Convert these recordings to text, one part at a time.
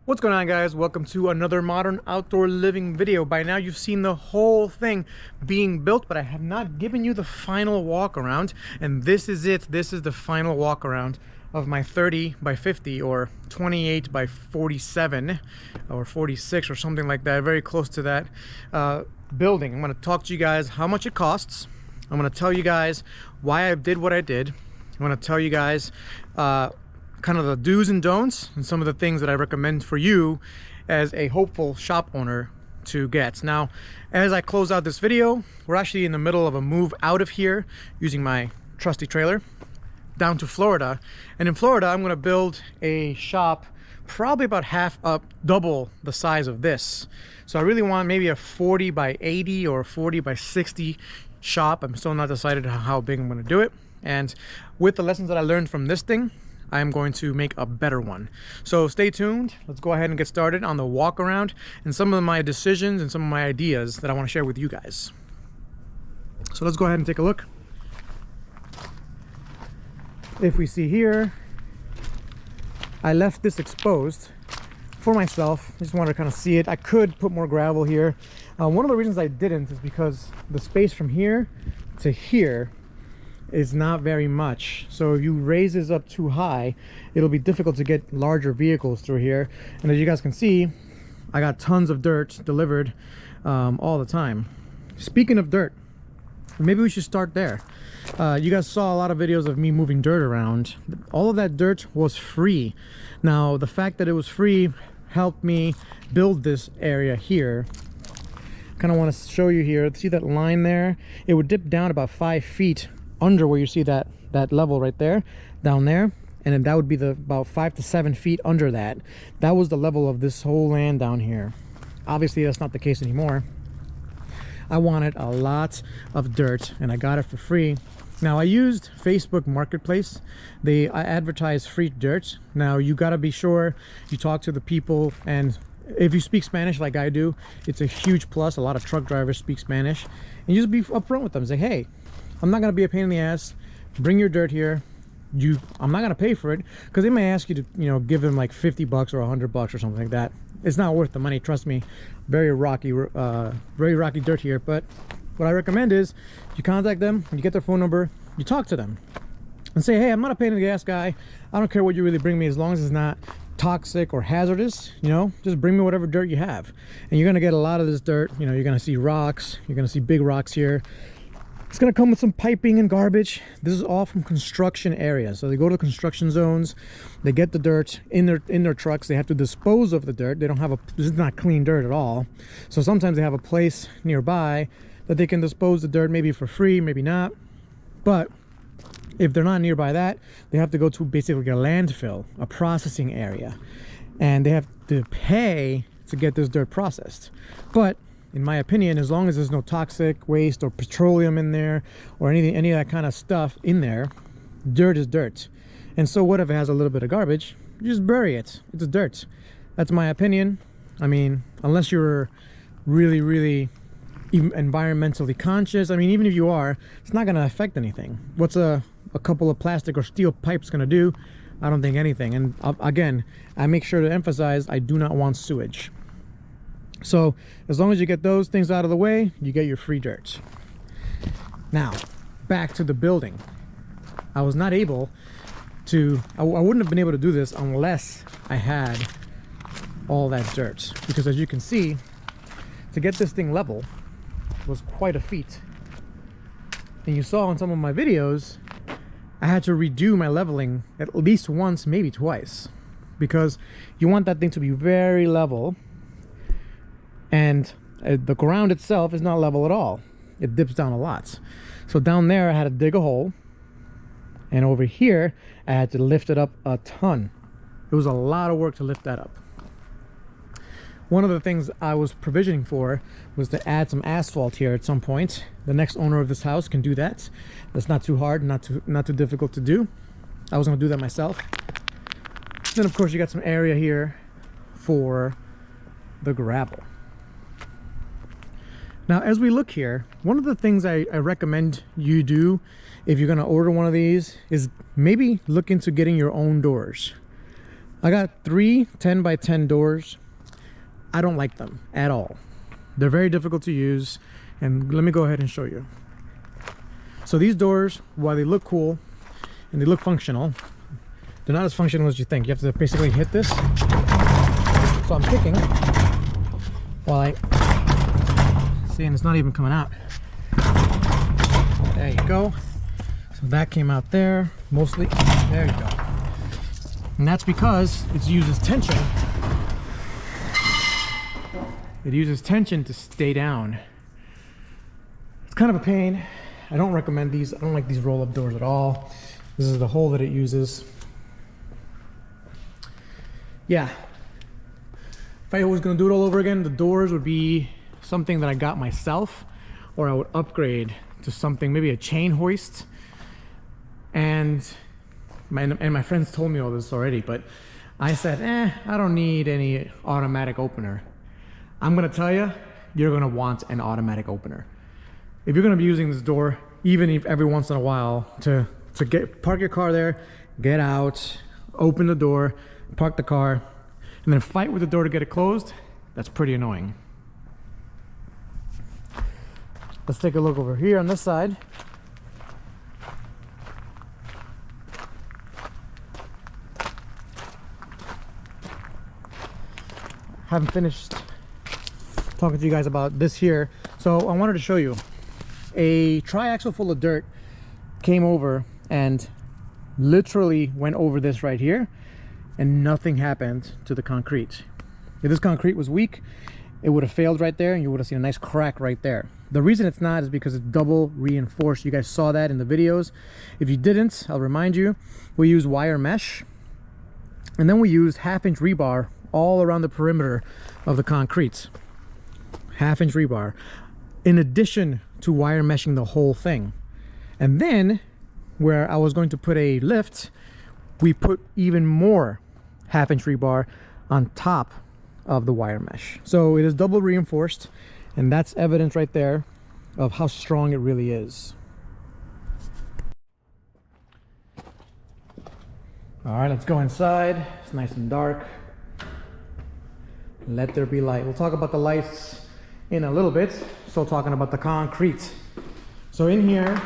What's going on, guys? Welcome to another modern outdoor living video. By now you've seen the whole thing being built, but I have not given you the final walk around, and this is it. This is the final walk around of my 30 by 50 or 28 by 47 or 46 or something like that, very close to that building. I'm going to talk to you guys how much it costs. I'm going to tell you guys why I did what I did. I'm going to tell you guys kind of the do's and don'ts and some of the things that I recommend for you as a hopeful shop owner to get. Now, as I close out this video, we're actually in the middle of a move out of here using my trusty trailer down to Florida. And in Florida, I'm going to build a shop probably about double the size of this. So I really want maybe a 40 by 80 or 40 by 60 shop. I'm still not decided how big I'm going to do it. And with the lessons that I learned from this thing, I'm going to make a better one. So stay tuned. Let's go ahead and get started on the walk around and some of my decisions and some of my ideas that I want to share with you guys. So let's go ahead and take a look. If we see here, I left this exposed for myself. I just wanted to kind of see it. I could put more gravel here. One of the reasons I didn't is because the space from here to here is not very much. So if you raise this up too high, it'll be difficult to get larger vehicles through here. And as you guys can see, I got tons of dirt delivered all the time. Speaking of dirt, maybe we should start there. You guys saw a lot of videos of me moving dirt around. All of that dirt was free. Now, the fact that it was free helped me build this area here. Kind of want to show you here. See that line there? It would dip down about 5 feet under where you see that level right there, down there, and then that would be the about 5 to 7 feet under that. That was the level of this whole land down here. Obviously that's not the case anymore. I wanted a lot of dirt and I got it for free. Now, I used Facebook Marketplace. They advertise free dirt. Now, you got to be sure you talk to the people, and if you speak Spanish like I do, it's a huge plus. A lot of truck drivers speak Spanish, and you just be upfront with them. Say, hey, I'm not going to be a pain in the ass. Bring your dirt here. I'm not going to pay for it, because they may ask you to, give them like 50 bucks or 100 bucks or something like that. It's not worth the money, trust me. Very rocky dirt here. But what I recommend is you contact them, you get their phone number, you talk to them and say, hey, I'm not a pain in the ass guy. I don't care what you really bring me, as long as it's not toxic or hazardous. Just bring me whatever dirt you have. And you're going to get a lot of this dirt. You're going to see rocks. You're going to see big rocks here. It's going to come with some piping and garbage. This is all from construction areas. So they go to construction zones, they get the dirt in their trucks. They have to dispose of the dirt. They don't have this is not clean dirt at all. So sometimes they have a place nearby that they can dispose the dirt, maybe for free, maybe not. But if they're not nearby that, they have to go to basically a landfill, a processing area, and they have to pay to get this dirt processed. But in my opinion, as long as there's no toxic waste or petroleum in there or any of that kind of stuff in there, dirt is dirt. And so what if it has a little bit of garbage? You just bury it. It's dirt. That's my opinion. I mean, unless you're really, really environmentally conscious. I mean, even if you are, it's not going to affect anything. What's a couple of plastic or steel pipes going to do? I don't think anything. And again, I make sure to emphasize, I do not want sewage. So as long as you get those things out of the way, you get your free dirt. Now, back to the building. I was not able to, I wouldn't have been able to do this unless I had all that dirt. Because as you can see, to get this thing level was quite a feat. And you saw in some of my videos, I had to redo my leveling at least once, maybe twice. Because you want that thing to be very level. And the ground itself is not level at all. It dips down a lot. So down there I had to dig a hole, and over here I had to lift it up a ton. It was a lot of work to lift that up. One of the things I was provisioning for was to add some asphalt here at some point. The next owner of this house can do that. That's not too hard, not too difficult to do. I was going to do that myself. Then of course you got some area here for the gravel. Now, as we look here, one of the things I recommend you do if you're going to order one of these is maybe look into getting your own doors. I got 3 10x10 doors. I don't like them at all. They're very difficult to use, and let me go ahead and show you. So these doors, while they look cool and they look functional, they're not as functional as you think. You have to basically hit this. So I'm kicking while I see, and it's not even coming out. There you go. So that came out there mostly. There you go. And that's because it uses tension. It uses tension to stay down. It's kind of a pain. I don't recommend these. I don't like these roll-up doors at all. This is the hole that it uses. Yeah. If I was gonna do it all over again, the doors would be something that I got myself, or I would upgrade to something, maybe a chain hoist. And my friends told me all this already, but I said, I don't need any automatic opener. I'm gonna tell you, you're gonna want an automatic opener. If you're gonna be using this door, even if every once in a while, to park your car there, get out, open the door, park the car, and then fight with the door to get it closed, that's pretty annoying. Let's take a look over here on this side. Haven't finished talking to you guys about this here, so I wanted to show you. A triaxle full of dirt came over and literally went over this right here, and nothing happened to the concrete. If this concrete was weak, it would have failed right there, and you would have seen a nice crack right there. The reason it's not is because it's double reinforced. You guys saw that in the videos. If you didn't, I'll remind you, we use wire mesh, and then we used 1/2-inch rebar all around the perimeter of the concrete. 1/2-inch rebar, in addition to wire meshing the whole thing. And then where I was going to put a lift, we put even more 1/2-inch rebar on top of the wire mesh. So it is double reinforced, and that's evidence right there of how strong it really is. All right, let's go inside. It's nice and dark. Let there be light. We'll talk about the lights in a little bit. Still talking about the concrete. So in here,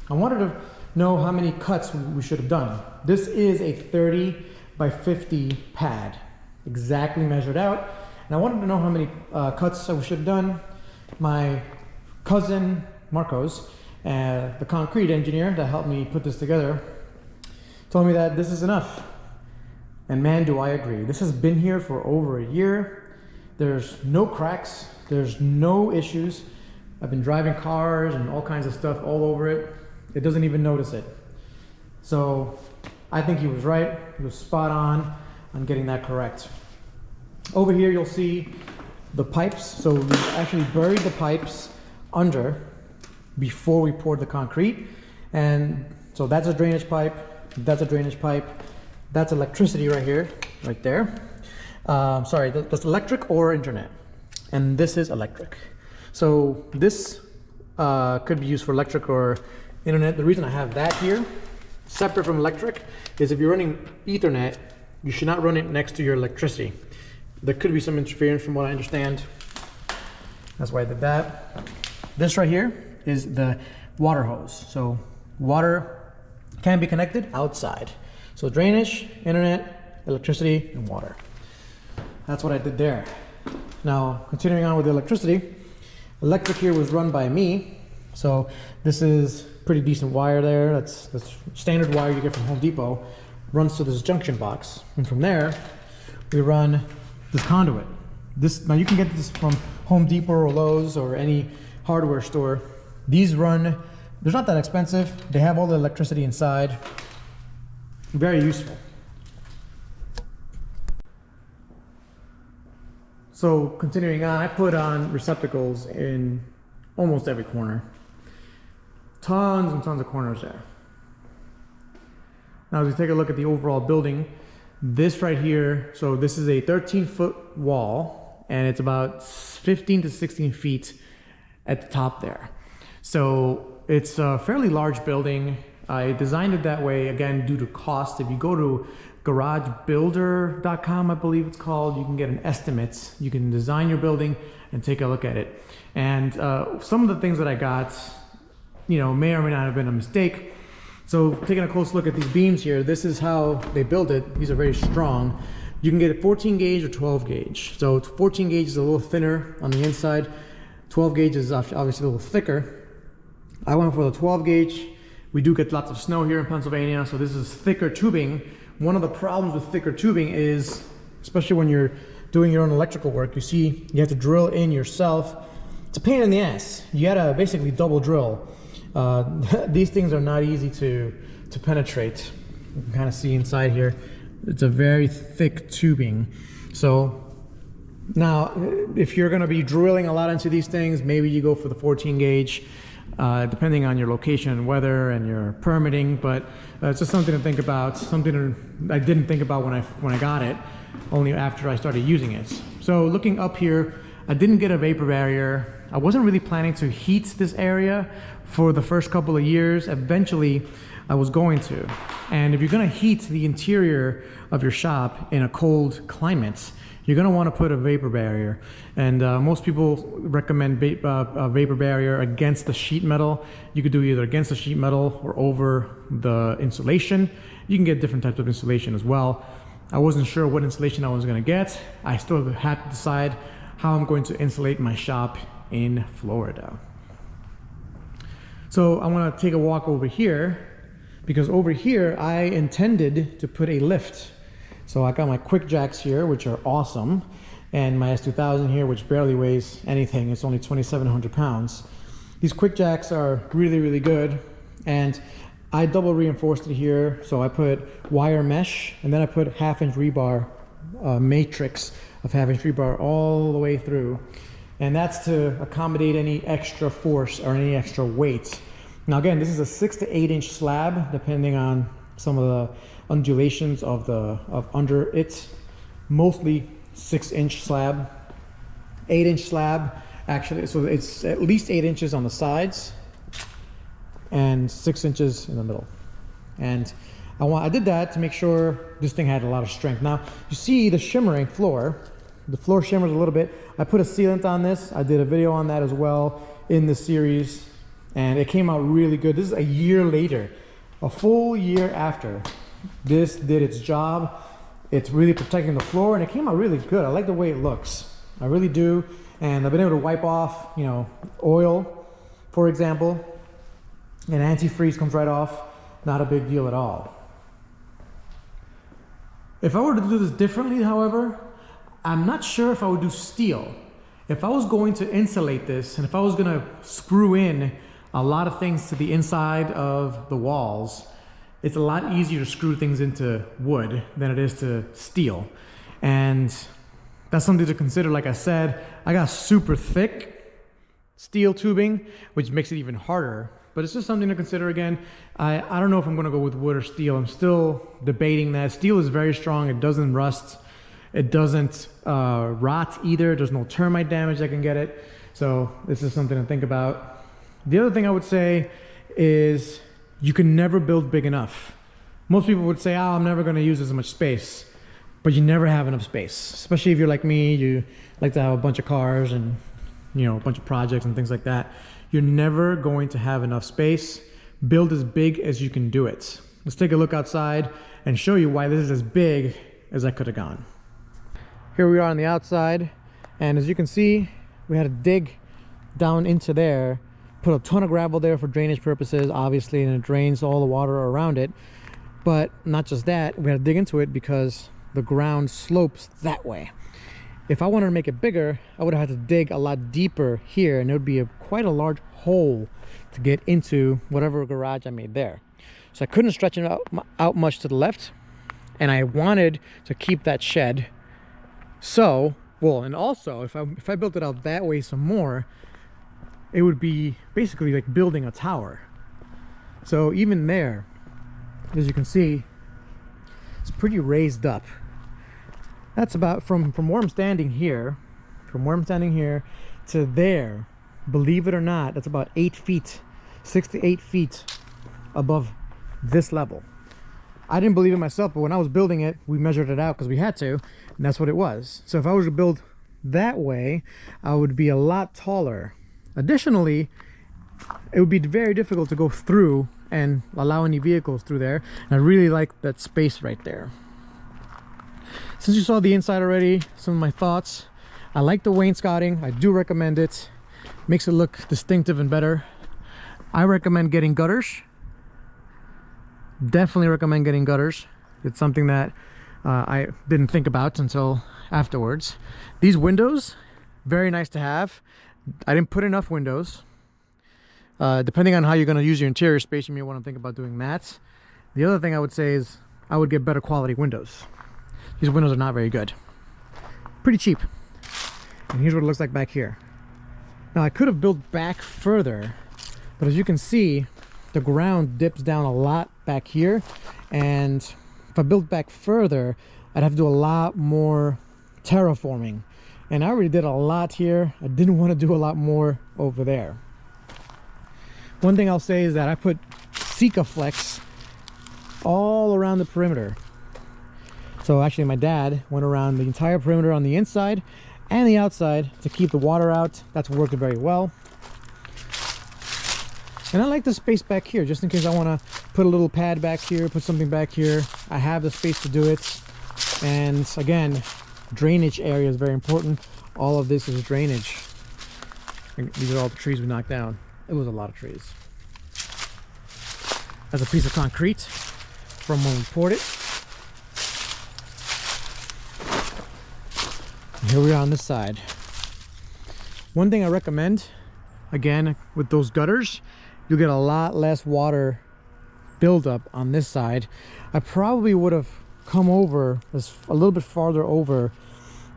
I wanted to know how many cuts we should have done. This is a 30x50 pad, exactly measured out. And I wanted to know how many cuts we should have done. My cousin, Marcos, the concrete engineer that helped me put this together, told me that this is enough. And man, do I agree. This has been here for over a year. There's no cracks, there's no issues. I've been driving cars and all kinds of stuff all over it. It doesn't even notice it. So I think he was right. He was spot on getting that correct. Over here you'll see the pipes. So we actually buried the pipes under before we poured the concrete. And so that's a drainage pipe, that's a drainage pipe, that's electricity right here, right there. Sorry, that's electric or internet. And this is electric. So this could be used for electric or internet. The reason I have that here, separate from electric, is if you're running Ethernet, you should not run it next to your electricity. There could be some interference from what I understand. That's why I did that. This right here is the water hose. So water can be connected outside. So drainage, internet, electricity, and water. That's what I did there. Now, continuing on with the electricity, electric here was run by me. So this is pretty decent wire there. That's standard wire you get from Home Depot. Runs to this junction box. And from there, we run this conduit. Now you can get this from Home Depot or Lowe's or any hardware store. These run, they're not that expensive. They have all the electricity inside. Very useful. So continuing on, I put on receptacles in almost every corner. Tons and tons of corners there. Now as we take a look at the overall building, this right here, so this is a 13-foot wall, and it's about 15 to 16 feet at the top there. So it's a fairly large building. I designed it that way, again, due to cost. If you go to garagebuilder.com, I believe it's called. You can get an estimate. You can design your building and take a look at it. And some of the things that I got, you know, may or may not have been a mistake. So taking a close look at these beams here, this is how they build it. These are very strong. You can get a 14 gauge or 12 gauge. So 14 gauge is a little thinner on the inside. 12 gauge is obviously a little thicker. I went for the 12 gauge. We do get lots of snow here in Pennsylvania, so this is thicker tubing. One of the problems with thicker tubing is, especially when you're doing your own electrical work, you see you have to drill in yourself. It's a pain in the ass. You gotta basically double drill. These things are not easy to penetrate. You can kind of see inside here. It's a very thick tubing. So now, if you're gonna be drilling a lot into these things, maybe you go for the 14 gauge. Depending on your location and weather and your permitting, but it's just something to think about. Something I didn't think about when I got it, only after I started using it. So looking up here, I didn't get a vapor barrier. I wasn't really planning to heat this area for the first couple of years. Eventually, I was going to. And if you're going to heat the interior of your shop in a cold climate, you're going to want to put a vapor barrier. And most people recommend a vapor barrier against the sheet metal. You could do either against the sheet metal or over the insulation. You can get different types of insulation as well. I wasn't sure what insulation I was going to get. I still had to decide how I'm going to insulate my shop in Florida. So I want to take a walk over here, because over here I intended to put a lift. So I got my quick jacks here, which are awesome, and my S2000 here, which barely weighs anything. It's only 2,700 pounds. These quick jacks are really, really good, and I double reinforced it here. So I put wire mesh, and then I put 1/2-inch rebar, matrix of 1/2-inch rebar all the way through. And that's to accommodate any extra force or any extra weight. Now again, this is a 6 to 8-inch slab, depending on some of the undulations of under it. Mostly 6-inch slab, 8-inch slab actually. So it's at least 8 inches on the sides and 6 inches in the middle. And I did that to make sure this thing had a lot of strength. Now you see the shimmering floor. The floor shimmers a little bit. I put a sealant on this. I did a video on that as well in this series, and it came out really good. This is a year later, a full year after this did its job. It's really protecting the floor, and it came out really good. I like the way it looks. I really do. And I've been able to wipe off, you know, oil, for example, and antifreeze comes right off. Not a big deal at all. If I were to do this differently, however, I'm not sure if I would do steel. If I was going to insulate this, and if I was going to screw in a lot of things to the inside of the walls, it's a lot easier to screw things into wood than it is to steel. And that's something to consider. Like I said, I got super thick steel tubing, which makes it even harder. But it's just something to consider. Again, I don't know if I'm going to go with wood or steel. I'm still debating that. Steel is very strong. It doesn't rust. It doesn't rot either. There's no termite damage that can get it. So this is something to think about. The other thing I would say is you can never build big enough. Most people would say, oh, I'm never going to use as much space. But you never have enough space. Especially if you're like me, you like to have a bunch of cars and, you know, a bunch of projects and things like that. You're never going to have enough space. Build as big as you can do it. Let's take a look outside and show you why this is as big as I could have gone. Here we are on the outside, and as you can see, we had to dig down into there, put a ton of gravel there for drainage purposes, obviously, and it drains all the water around it. But not just that, we had to dig into it because the ground slopes that way. If I wanted to make it bigger, I would have had to dig a lot deeper here, and it would be quite a large hole to get into whatever garage I made there. So I couldn't stretch it out much to the left, and I wanted to keep that shed. So, well, and also if I built it out that way some more, it would be basically like building a tower. So even there, as you can see, it's pretty raised up. That's about from where I'm standing here, to there, believe it or not, that's about 8 feet, 6 to 8 feet above this level. I didn't believe it myself, but when I was building it, we measured it out because we had to, and that's what it was. So if I was to build that way, I would be a lot taller. Additionally, it would be very difficult to go through and allow any vehicles through there. And I really like that space right there. Since you saw the inside already, some of my thoughts. I like the wainscoting. I do recommend it. Makes it look distinctive and better. I recommend getting gutters. Definitely recommend getting gutters. It's something that I didn't think about until afterwards. These windows, very nice to have. I didn't put enough windows. Depending on how you're going to use your interior space, you may want to think about doing that. The other thing I would say is I would get better quality windows. These windows are not very good. Pretty cheap. And here's what it looks like back here. Now I could have built back further, but as you can see, the ground dips down a lot back here, and if I built back further, I'd have to do a lot more terraforming, and I already did a lot here. I didn't want to do a lot more over there. One thing I'll say is that I put Sikaflex all around the perimeter. So actually my dad went around the entire perimeter on the inside and the outside to keep the water out. That's worked very well. And I like the space back here, just in case I want to put a little pad back here, put something back here. I have the space to do it. And again, drainage area is very important. All of this is drainage. And these are all the trees we knocked down. It was a lot of trees. That's a piece of concrete from when we poured it. And here we are on this side. One thing I recommend, again, with those gutters, you'll get a lot less water buildup on this side. I probably would have come over a little bit farther over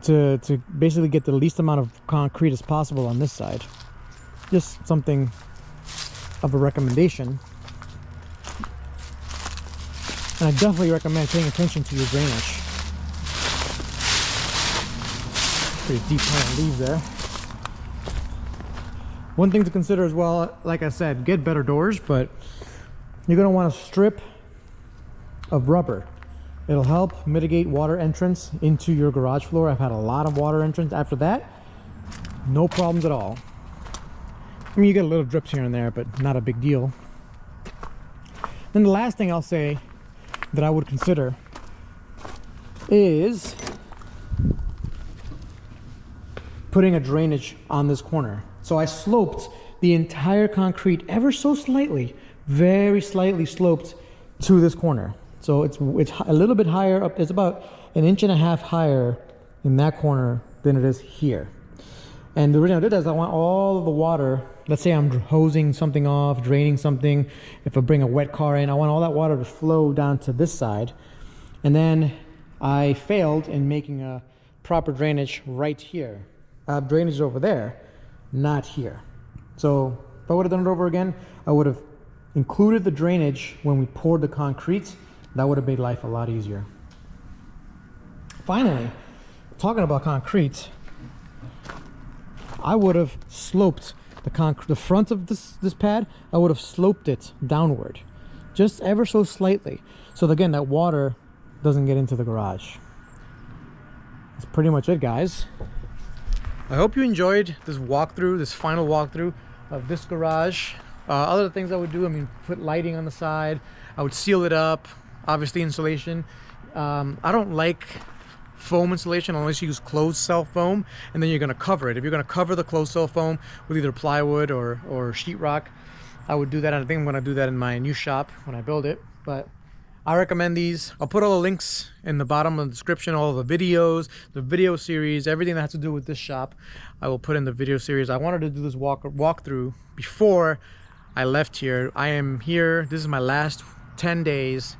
to basically get the least amount of concrete as possible on this side. Just something of a recommendation. And I definitely recommend paying attention to your drainage. Pretty deep plant of leaves there. One thing to consider as well, like I said, get better doors, but you're going to want a strip of rubber. It'll help mitigate water entrance into your garage floor. I've had a lot of water entrance after that. No problems at all. I mean, you get a little drips here and there, but not a big deal. Then the last thing I'll say that I would consider is putting a drainage on this corner. So I sloped the entire concrete ever so slightly, very slightly sloped to this corner. So it's a little bit higher up. It's about 1.5 inches higher in that corner than it is here. And the reason I did that is I want all of the water, let's say I'm hosing something off, draining something, if I bring a wet car in, I want all that water to flow down to this side. And then I failed in making a proper drainage right here. I have drainage over there, not here. So if I would have done it over again, I would have included the drainage when we poured the concrete. That would have made life a lot easier. Finally, talking about concrete, I would have sloped the front of this pad. I would have sloped it downward, just ever so slightly, so that, again, that water doesn't get into the garage. That's pretty much it, guys. I hope you enjoyed this walkthrough, this final walkthrough of this garage. Other things I would do, I mean, put lighting on the side. I would seal it up, obviously insulation. I don't like foam insulation unless you use closed cell foam, and then you're going to cover it. If you're going to cover the closed cell foam with either plywood or sheetrock, I would do that. I think I'm going to do that in my new shop when I build it. But I recommend these. I'll put all the links in the bottom of the description, all of the videos, the video series, everything that has to do with this shop, I will put in the video series. I wanted to do this walkthrough before I left here. I am here. This is my last 10 days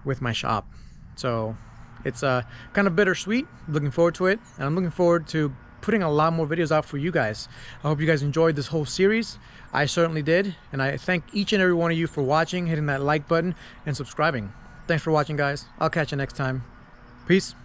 with my shop. So it's kind of bittersweet. I'm looking forward to it, and I'm looking forward to putting a lot more videos out for you guys. I hope you guys enjoyed this whole series. I certainly did, and I thank each and every one of you for watching, hitting that like button, and subscribing. Thanks for watching, guys. I'll catch you next time. Peace.